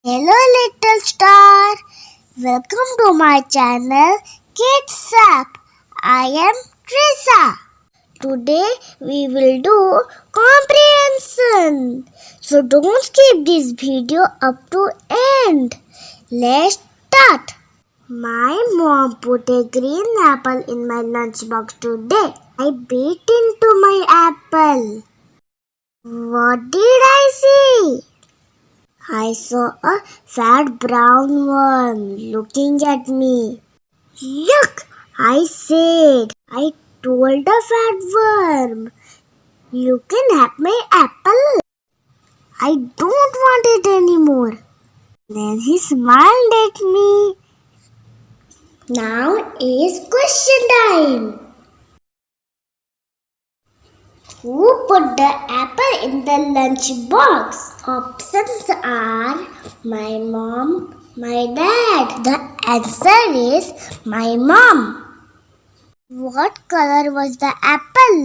Hello little star, welcome to my channel Kids App. I am Trisa. Today we will do comprehension. So don't skip this video up to end. Let's start. My mom put a green apple in my lunchbox today. I bit into my apple. What did I see? I saw a fat brown worm looking at me. Yuck! I said. I told the fat worm, "You can have my apple. I don't want it anymore." Then he smiled at me. Now is question time. Who put the apple in the lunch box? Options are my mom, my dad. The answer is my mom. What color was the apple?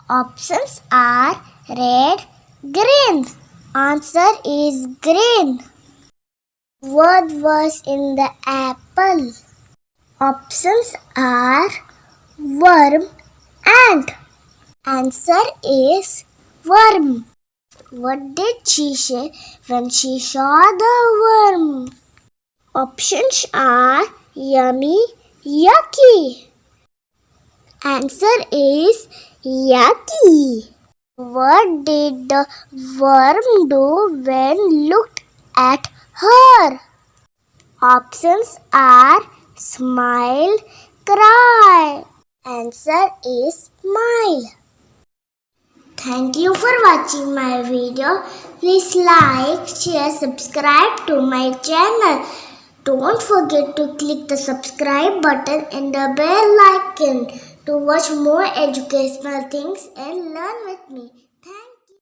Options are red, green. Answer is green. What was in the apple? Options are worm, ant. Answer is worm. What did she say when she saw the worm? Options are yummy, yucky. Answer is yucky. What did the worm do when looked at her? Options are smile, cry. Answer is smile. Thank you for watching my video. Please like, share, subscribe to my channel. Don't forget to click the subscribe button and the bell icon to watch more educational things and learn with me.